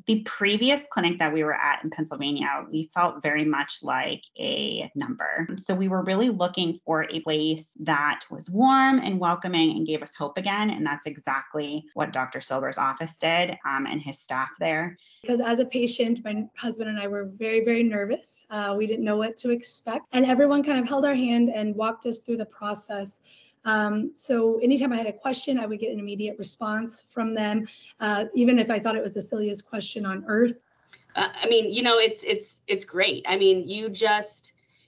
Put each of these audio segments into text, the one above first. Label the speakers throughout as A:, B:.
A: The previous clinic that we were at in Pennsylvania, we felt very much like a number. So we were really looking for a place that was warm and welcoming and gave us hope again. And that's exactly what Dr. Silber's office did, and his staff there.
B: Because as a patient, my husband and I were very, very nervous. We didn't know what to expect. And everyone kind of held our hand and walked us through the process. So anytime I had a question, I would get an immediate response from them, even if I thought it was the silliest question on earth.
C: I mean, you know, it's great. I mean,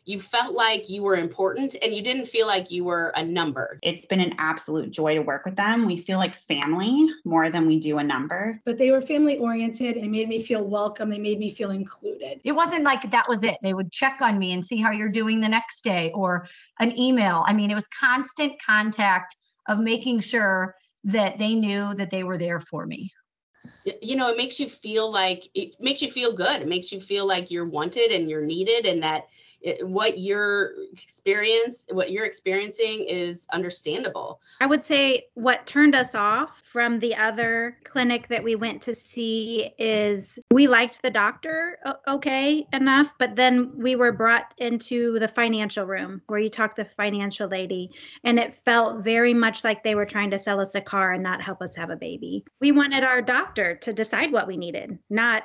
C: you felt like you were important and you didn't feel like you were a number.
A: It's been an absolute joy to work with them. We feel like family more than we do a number.
B: But they were family oriented and made me feel welcome. They made me feel included.
D: It wasn't like that was it. They would check on me and see how you're doing the next day, or an email. I mean, it was constant contact of making sure that they knew that they were there for me.
C: You know, it makes you feel good. It makes you feel like you're wanted and you're needed, and that what you're experiencing is understandable.
E: I would say what turned us off from the other clinic that we went to see is we liked the doctor okay enough, but then we were brought into the financial room where you talk to the financial lady, and it felt very much like they were trying to sell us a car and not help us have a baby. We wanted our doctor to decide what we needed, not,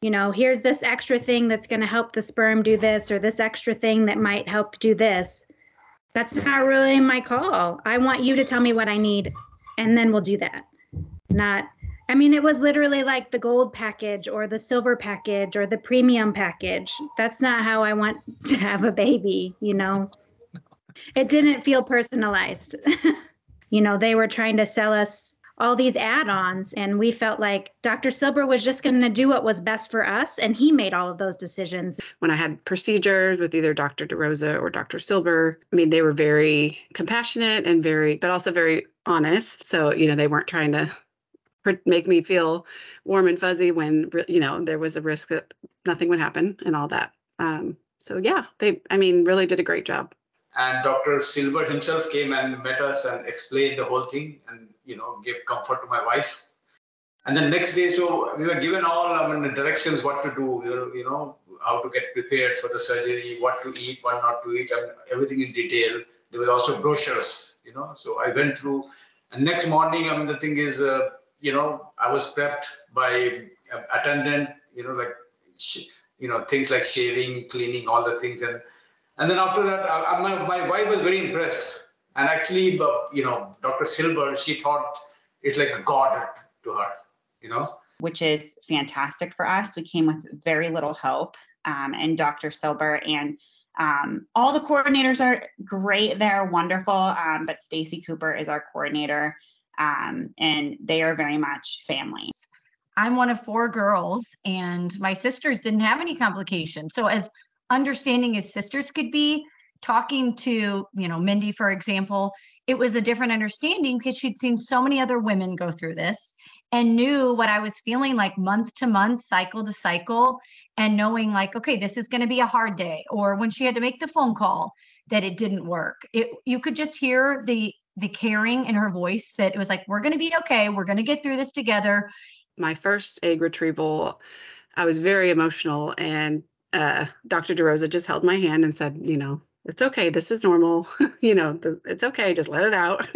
E: you know, here's this extra thing that's going to help the sperm do this, or this extra thing that might help do this. That's not really my call. I want you to tell me what I need, and then we'll do that. I mean, it was literally like the gold package or the silver package or the premium package. That's not how I want to have a baby, you know. It didn't feel personalized. You know, they were trying to sell us all these add-ons, and we felt like Dr. Silber was just going to do what was best for us, and he made all of those decisions.
F: When I had procedures with either Dr. DeRosa or Dr. Silber, I mean, they were very compassionate and but also very honest. So, you know, they weren't trying to make me feel warm and fuzzy when, you know, there was a risk that nothing would happen and all that. So yeah, they really did a great job.
G: And Dr. Silber himself came and met us and explained the whole thing and, you know, gave comfort to my wife. And then next day, so we were given all the directions what to do, you know, how to get prepared for the surgery, what to eat, what not to eat, and everything in detail. There were also brochures, you know, so I went through. And next morning, the thing is, you know, I was prepped by attendant, you know, like, you know, things like shaving, cleaning, all the things. And then after that, my wife was very impressed. And actually, you know, Dr. Silber, she thought it's like a god to her, you know.
A: Which is fantastic for us. We came with very little hope. And Dr. Silber and all the coordinators are great. They're wonderful. But Stacy Cooper is our coordinator. And they are very much families.
D: I'm one of 4 girls, and my sisters didn't have any complications. So as understanding as sisters could be, talking to, you know, Mindy, for example, it was a different understanding because she'd seen so many other women go through this and knew what I was feeling like month to month, cycle to cycle, and knowing like, okay, this is going to be a hard day. Or when she had to make the phone call that it didn't work, you could just hear the caring in her voice that it was like, we're going to be okay. We're going to get through this together.
F: My first egg retrieval, I was very emotional, and Dr. DeRosa just held my hand and said, you know, it's okay. This is normal. You know, it's okay. Just let it out.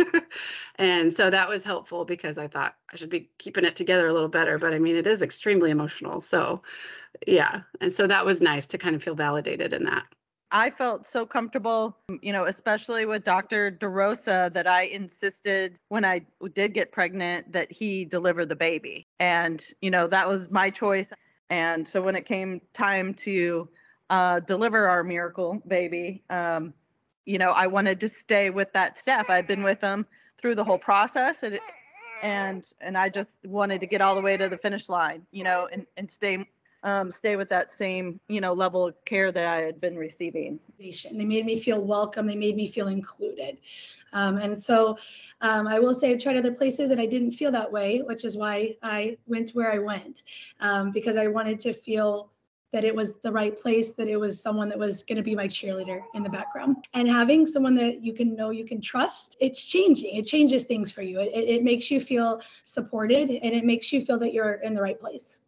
F: And so that was helpful because I thought I should be keeping it together a little better. But I mean, it is extremely emotional. So yeah. And so that was nice to kind of feel validated in that.
H: I felt so comfortable, you know, especially with Dr. DeRosa, that I insisted when I did get pregnant that he deliver the baby. And, you know, that was my choice. And so when it came time to deliver our miracle baby, you know, I wanted to stay with that staff. I've been with them through the whole process, and I just wanted to get all the way to the finish line, you know, and stay with that same, you know, level of care that I had been receiving.
B: They made me feel welcome. They made me feel included. And so I will say I've tried other places and I didn't feel that way, which is why I went where I went, because I wanted to feel that it was the right place, that it was someone that was going to be my cheerleader in the background. And having someone that you can know, you can trust, it's changing. It changes things for you. It makes you feel supported, and it makes you feel that you're in the right place.